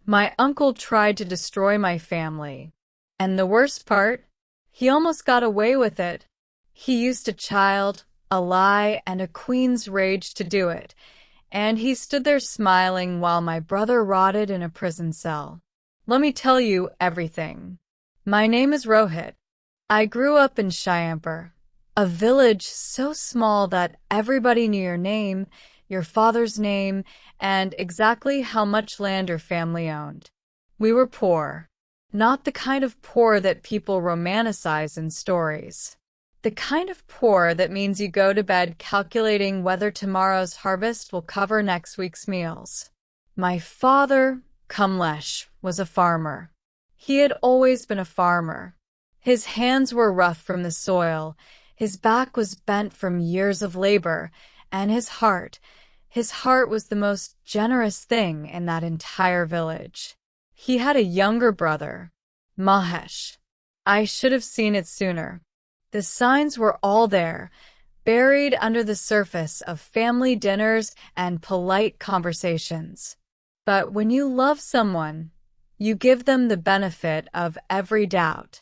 My uncle tried to destroy my family. And the worst part? He almost got away with it. He used a child, a lie, and a queen's rage to do it. And he stood there smiling while my brother rotted in a prison cell. Let me tell you everything. My name is Rohit. I grew up in Shyamper, a village so small that everybody knew your name, your father's name, and exactly how much land your family owned. We were poor. Not the kind of poor that people romanticize in stories. The kind of poor that means you go to bed calculating whether tomorrow's harvest will cover next week's meals. My father, Kamlesh, was a farmer. He had always been a farmer. His hands were rough from the soil, his back was bent from years of labor, and his heart was the most generous thing in that entire village. He had a younger brother, Mahesh. I should have seen it sooner. The signs were all there, buried under the surface of family dinners and polite conversations. But when you love someone, you give them the benefit of every doubt.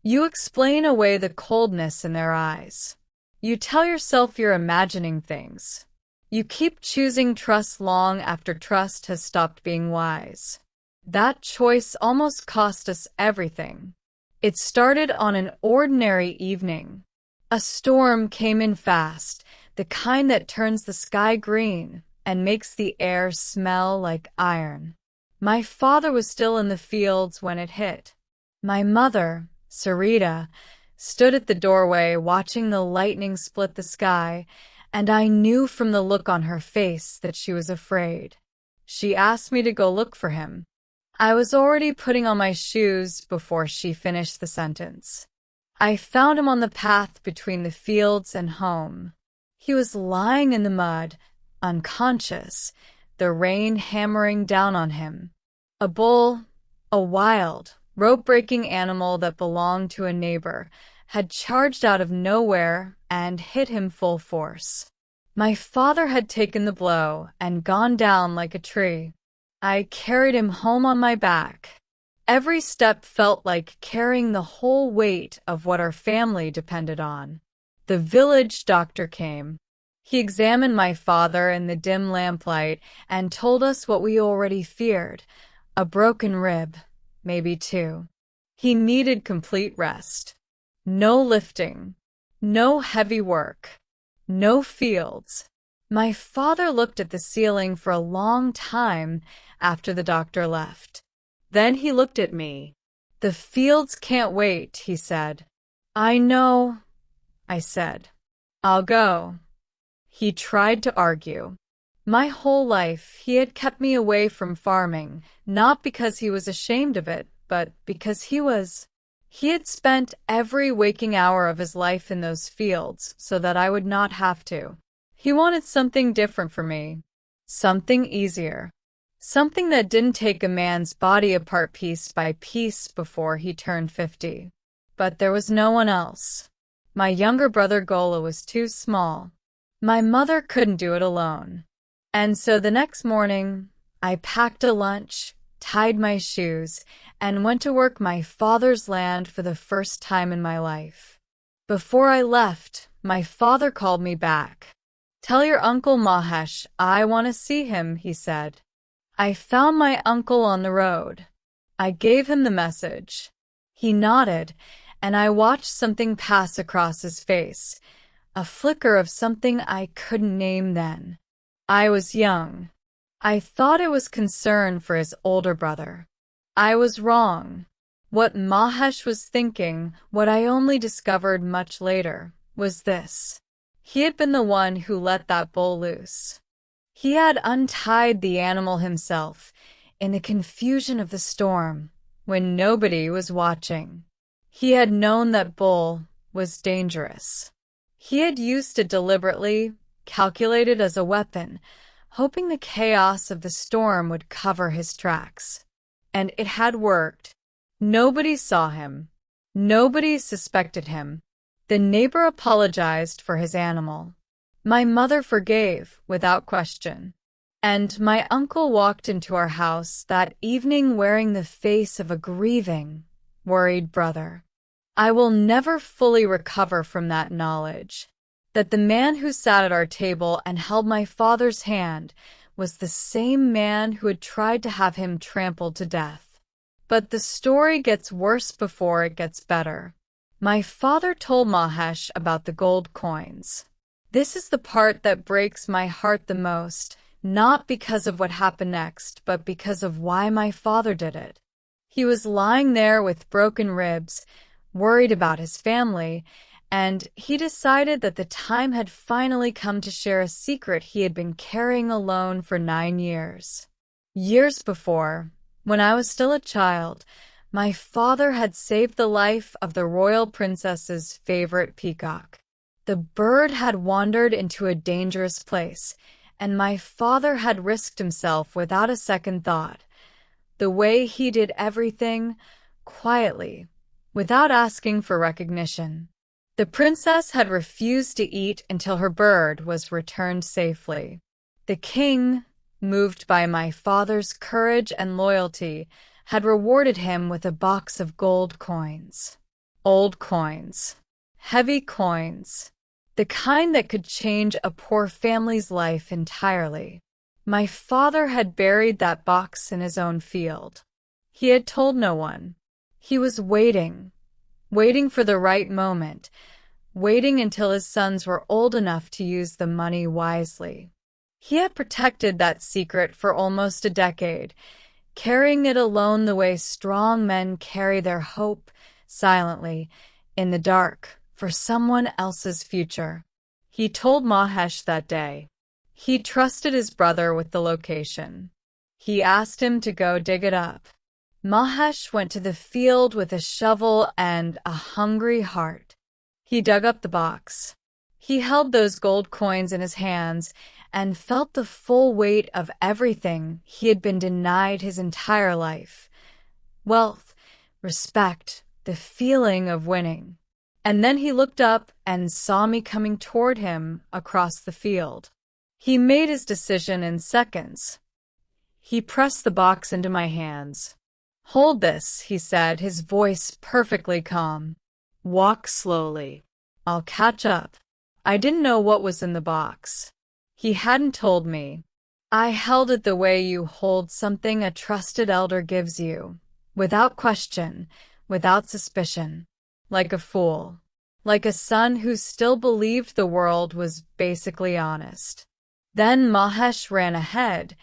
You explain away the coldness in their eyes. You tell yourself you're imagining things. You keep choosing trust long after trust has stopped being wise. That choice almost cost us everything. It started on an ordinary evening. A storm came in fast, the kind that turns the sky green and makes the air smell like iron. My father was still in the fields when it hit. My mother, Sarita, stood at the doorway watching the lightning split the sky, and I knew from the look on her face that she was afraid. She asked me to go look for him. I was already putting on my shoes before she finished the sentence. I found him on the path between the fields and home. He was lying in the mud, unconscious, the rain hammering down on him. A bull, a wild, rope-breaking animal that belonged to a neighbor, had charged out of nowhere and hit him full force. My father had taken the blow and gone down like a tree. I carried him home on my back. Every step felt like carrying the whole weight of what our family depended on. The village doctor came. He examined my father in the dim lamplight and told us what we already feared, a broken rib, maybe two. He needed complete rest. No lifting, no heavy work, no fields. My father looked at the ceiling for a long time after the doctor left. Then he looked at me. "The fields can't wait," he said. "I know," I said. "I'll go." He tried to argue. My whole life, he had kept me away from farming, not because he was ashamed of it, but because he had spent every waking hour of his life in those fields so that I would not have to. He wanted something different for me, something easier, something that didn't take a man's body apart piece by piece before he turned 50. But there was no one else. My younger brother Gola was too small. My mother couldn't do it alone. And so the next morning, I packed a lunch, tied my shoes, and went to work my father's land for the first time in my life. Before I left, my father called me back. "Tell your Uncle Mahesh I want to see him," he said. I found my uncle on the road. I gave him the message. He nodded, and I watched something pass across his face, a flicker of something I couldn't name then. I was young. I thought it was concern for his older brother. I was wrong. What Mahesh was thinking, what I only discovered much later, was this. He had been the one who let that bull loose. He had untied the animal himself, in the confusion of the storm, when nobody was watching. He had known that bull was dangerous. He had used it deliberately, calculated as a weapon, hoping the chaos of the storm would cover his tracks. And it had worked. Nobody saw him. Nobody suspected him. The neighbor apologized for his animal. My mother forgave, without question. And my uncle walked into our house that evening wearing the face of a grieving, worried brother. I will never fully recover from that knowledge, that the man who sat at our table and held my father's hand was the same man who had tried to have him trampled to death. But the story gets worse before it gets better. My father told Mahesh about the gold coins. This is the part that breaks my heart the most, not because of what happened next, but because of why my father did it. He was lying there with broken ribs, worried about his family, and he decided that the time had finally come to share a secret he had been carrying alone for 9 years. Years before, when I was still a child, my father had saved the life of the royal princess's favorite peacock. The bird had wandered into a dangerous place, and my father had risked himself without a second thought. The way he did everything, quietly, without asking for recognition. The princess had refused to eat until her bird was returned safely. The king, moved by my father's courage and loyalty, had rewarded him with a box of gold coins. Old coins. Heavy coins. The kind that could change a poor family's life entirely. My father had buried that box in his own field. He had told no one. He was waiting for the right moment, waiting until his sons were old enough to use the money wisely. He had protected that secret for almost a decade, carrying it alone the way strong men carry their hope, silently, in the dark, for someone else's future. He told Mahesh that day. He trusted his brother with the location. He asked him to go dig it up. Mahesh went to the field with a shovel and a hungry heart. He dug up the box. He held those gold coins in his hands and felt the full weight of everything he had been denied his entire life. Wealth, respect, the feeling of winning. And then he looked up and saw me coming toward him across the field. He made his decision in seconds. He pressed the box into my hands. "Hold this," he said, his voice perfectly calm. "Walk slowly. I'll catch up." I didn't know what was in the box. He hadn't told me. I held it the way you hold something a trusted elder gives you, without question, without suspicion, like a fool, like a son who still believed the world was basically honest. Then Mahesh ran ahead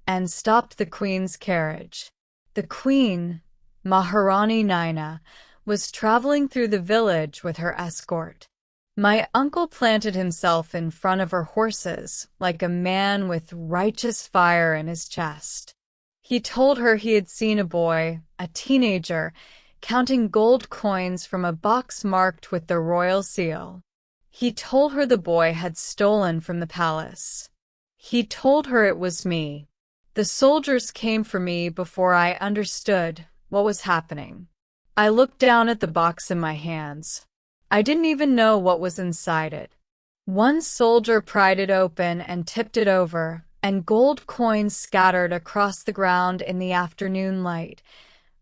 and stopped the queen's carriage. The queen, Maharani Naina, was traveling through the village with her escort. My uncle planted himself in front of her horses like a man with righteous fire in his chest. He told her he had seen a boy, a teenager, counting gold coins from a box marked with the royal seal. He told her the boy had stolen from the palace. He told her it was me. The soldiers came for me before I understood what was happening. I looked down at the box in my hands. I didn't even know what was inside it. One soldier pried it open and tipped it over, and gold coins scattered across the ground in the afternoon light,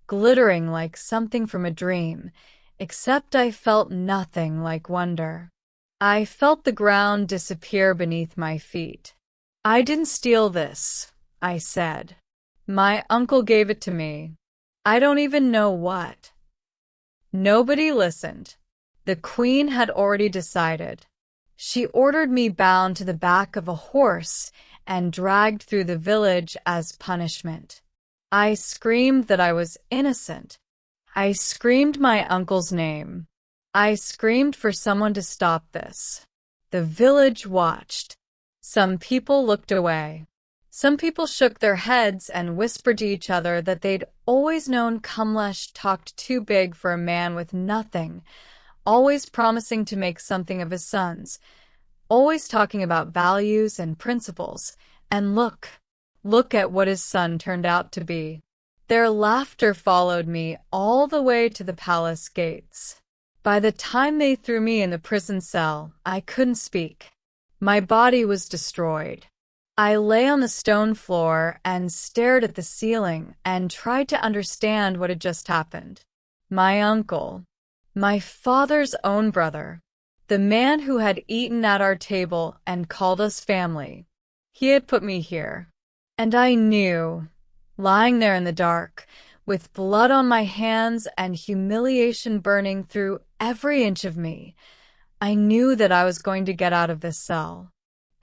glittering like something from a dream, except I felt nothing like wonder. I felt the ground disappear beneath my feet. "I didn't steal this," I said. "My uncle gave it to me. I don't even know what." Nobody listened. The queen had already decided. She ordered me bound to the back of a horse and dragged through the village as punishment. I screamed that I was innocent. I screamed my uncle's name. I screamed for someone to stop this. The village watched. Some people looked away. Some people shook their heads and whispered to each other that they'd always known Kamlesh talked too big for a man with nothing, always promising to make something of his sons, always talking about values and principles, and look at what his son turned out to be. Their laughter followed me all the way to the palace gates. By the time they threw me in the prison cell, I couldn't speak. My body was destroyed. I lay on the stone floor and stared at the ceiling and tried to understand what had just happened. My uncle, my father's own brother, the man who had eaten at our table and called us family, he had put me here. And I knew, lying there in the dark, with blood on my hands and humiliation burning through every inch of me, I knew that I was going to get out of this cell.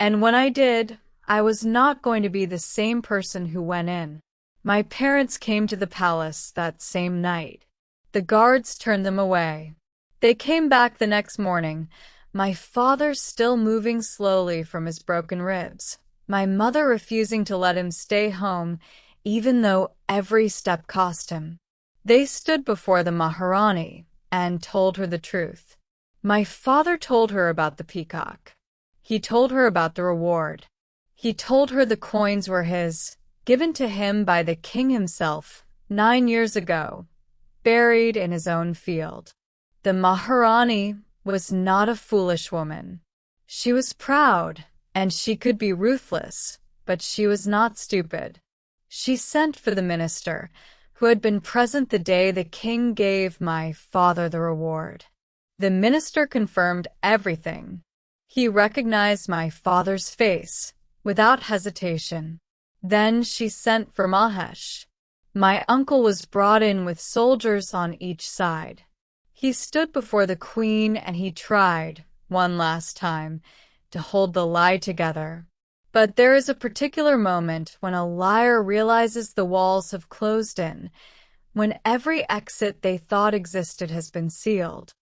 And when I did, I was not going to be the same person who went in. My parents came to the palace that same night. The guards turned them away. They came back the next morning, my father still moving slowly from his broken ribs, my mother refusing to let him stay home, even though every step cost him. They stood before the Maharani and told her the truth. My father told her about the peacock. He told her about the reward. He told her the coins were his, given to him by the king himself 9 years ago, buried in his own field. The Maharani was not a foolish woman. She was proud, and she could be ruthless, but she was not stupid. She sent for the minister, who had been present the day the king gave my father the reward. The minister confirmed everything. He recognized my father's face, without hesitation. Then she sent for Mahesh. My uncle was brought in with soldiers on each side. He stood before the queen and he tried, one last time, to hold the lie together. But there is a particular moment when a liar realizes the walls have closed in, when every exit they thought existed has been sealed.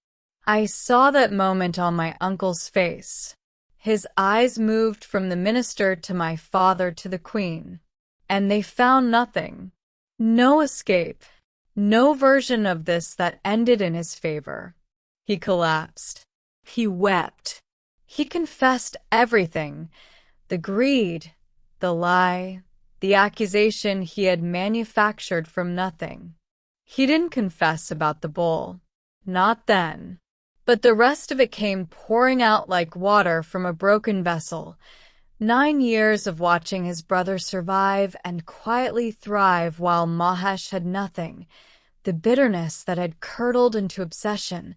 I saw that moment on my uncle's face. His eyes moved from the minister to my father to the queen, and they found nothing. No escape. No version of this that ended in his favor. He collapsed. He wept. He confessed everything. The greed, the lie, the accusation he had manufactured from nothing. He didn't confess about the bowl. Not then. But the rest of it came pouring out like water from a broken vessel. 9 years of watching his brother survive and quietly thrive while Mahesh had nothing. The bitterness that had curdled into obsession.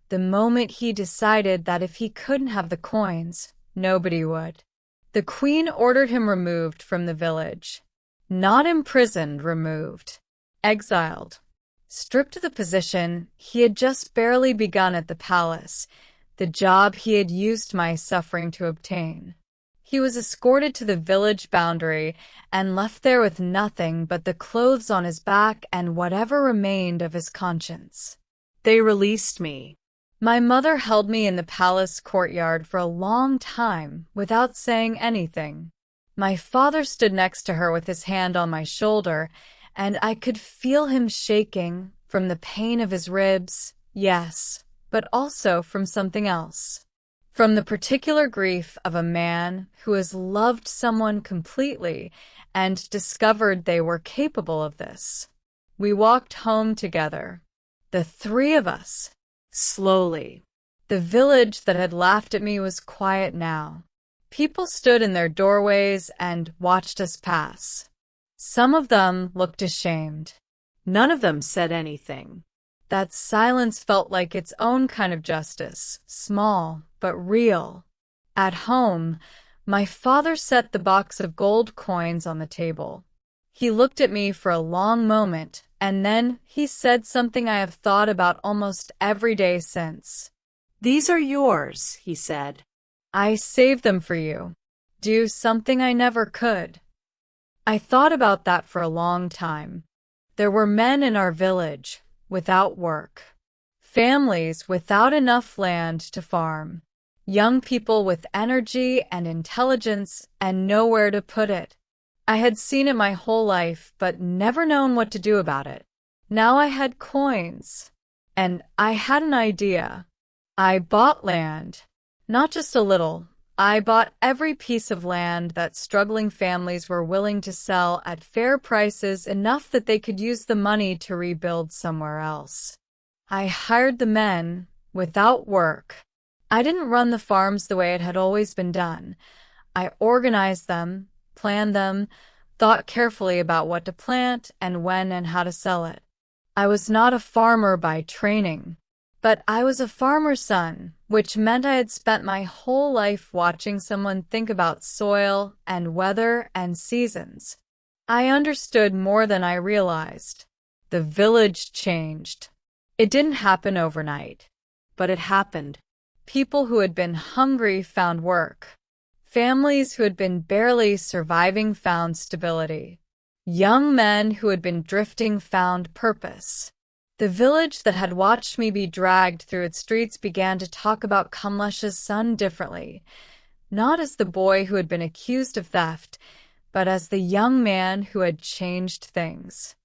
The moment he decided that if he couldn't have the coins, nobody would. The queen ordered him removed from the village. Not imprisoned, removed. Exiled. Stripped of the position he had just barely begun at the palace, the job he had used my suffering to obtain. He was escorted to the village boundary and left there with nothing but the clothes on his back and whatever remained of his conscience. They released me. My mother held me in the palace courtyard for a long time without saying anything. My father stood next to her with his hand on my shoulder, and I could feel him shaking from the pain of his ribs, yes, but also from something else. From the particular grief of a man who has loved someone completely and discovered they were capable of this. We walked home together, the three of us, slowly. The village that had laughed at me was quiet now. People stood in their doorways and watched us pass. Some of them looked ashamed. None of them said anything. That silence felt like its own kind of justice, small but real. At home, my father set the box of gold coins on the table. He looked at me for a long moment, and then he said something I have thought about almost every day since. "These are yours," he said. "I saved them for you. Do something I never could." I thought about that for a long time. There were men in our village without work, families without enough land to farm, young people with energy and intelligence and nowhere to put it. I had seen it my whole life, but never known what to do about it. Now I had coins, and I had an idea. I bought land, not just a little. I bought every piece of land that struggling families were willing to sell at fair prices, enough that they could use the money to rebuild somewhere else. I hired the men without work. I didn't run the farms the way it had always been done. I organized them, planned them, thought carefully about what to plant and when and how to sell it. I was not a farmer by training, but I was a farmer's son, which meant I had spent my whole life watching someone think about soil and weather and seasons. I understood more than I realized. The village changed. It didn't happen overnight, but it happened. People who had been hungry found work. Families who had been barely surviving found stability. Young men who had been drifting found purpose. The village that had watched me be dragged through its streets began to talk about Kamlesh's son differently, not as the boy who had been accused of theft, but as the young man who had changed things.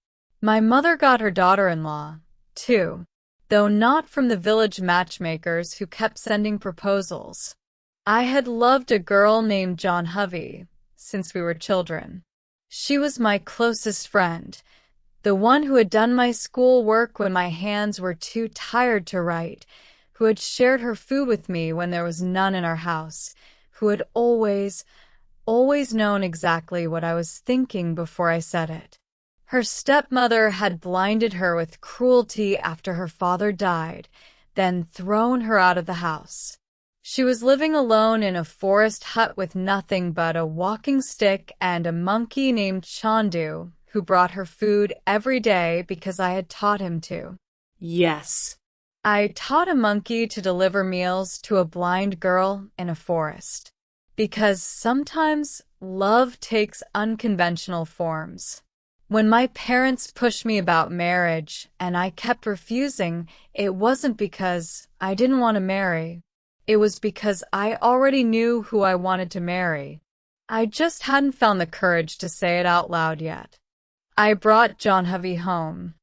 My mother got her daughter-in-law, too, though not from the village matchmakers who kept sending proposals. I had loved a girl named Janhavi since we were children. She was my closest friend, the one who had done my school work when my hands were too tired to write, who had shared her food with me when there was none in our house, who had always known exactly what I was thinking before I said it. Her stepmother had blinded her with cruelty after her father died, then thrown her out of the house. She was living alone in a forest hut with nothing but a walking stick and a monkey named Chandu, who brought her food every day because I had taught him to. Yes, I taught a monkey to deliver meals to a blind girl in a forest. Because sometimes love takes unconventional forms. When my parents pushed me about marriage and I kept refusing, it wasn't because I didn't want to marry. It was because I already knew who I wanted to marry. I just hadn't found the courage to say it out loud yet. I brought Janhavi home.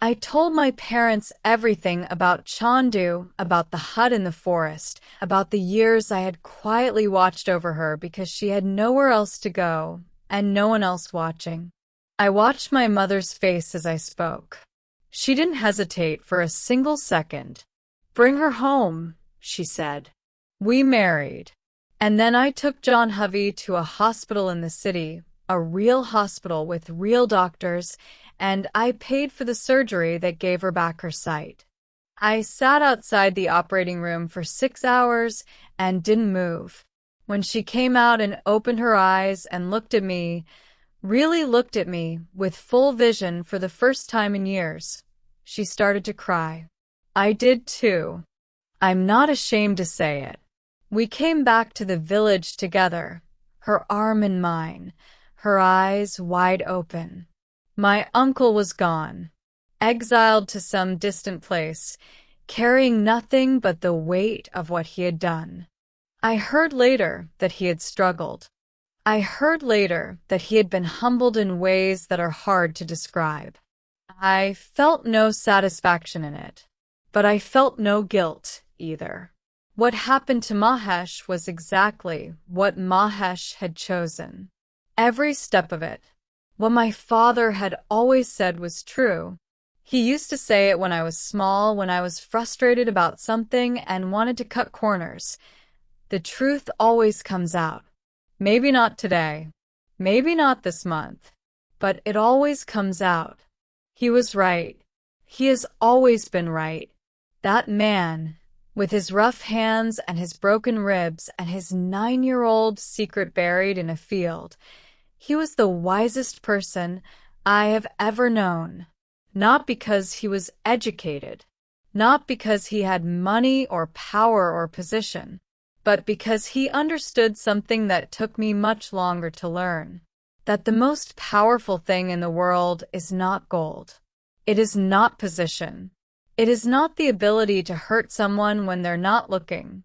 I told my parents everything about Chandu, about the hut in the forest, about the years I had quietly watched over her because she had nowhere else to go and no one else watching. I watched my mother's face as I spoke. She didn't hesitate for a single second. "Bring her home," she said. We married. And then I took Janhavi to a hospital in the city, a real hospital with real doctors, and I paid for the surgery that gave her back her sight. I sat outside the operating room for 6 hours and didn't move. When she came out and opened her eyes and looked at me, really looked at me with full vision for the first time in years, she started to cry. I did too. I'm not ashamed to say it. We came back to the village together, her arm in mine, her eyes wide open. My uncle was gone, exiled to some distant place, carrying nothing but the weight of what he had done. I heard later that he had struggled. I heard later that he had been humbled in ways that are hard to describe. I felt no satisfaction in it, but I felt no guilt either. What happened to Mahesh was exactly what Mahesh had chosen. Every step of it. What my father had always said was true. He used to say it when I was small, when I was frustrated about something and wanted to cut corners. The truth always comes out. Maybe not today, maybe not this month, but it always comes out. He was right. He has always been right. That man, with his rough hands and his broken ribs and his 9-year-old secret buried in a field, he was the wisest person I have ever known. Not because he was educated, not because he had money or power or position, but because he understood something that took me much longer to learn. That the most powerful thing in the world is not gold. It is not position. It is not the ability to hurt someone when they're not looking.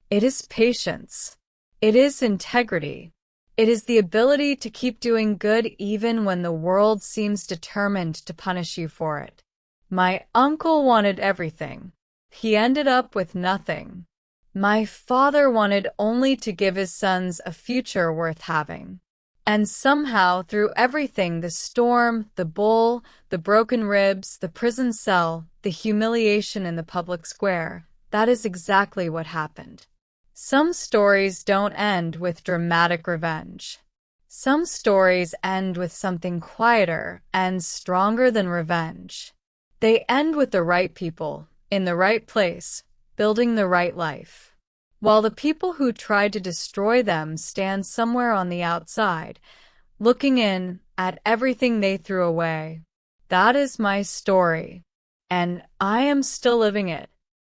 It is patience. It is integrity. It is the ability to keep doing good even when the world seems determined to punish you for it. My uncle wanted everything. He ended up with nothing. My father wanted only to give his sons a future worth having. And somehow, through everything, the storm, the bull, the broken ribs, the prison cell, the humiliation in the public square, that is exactly what happened. Some stories don't end with dramatic revenge. Some stories end with something quieter and stronger than revenge. They end with the right people, in the right place, building the right life. While the people who tried to destroy them stand somewhere on the outside, looking in at everything they threw away. That is my story, and I am still living it.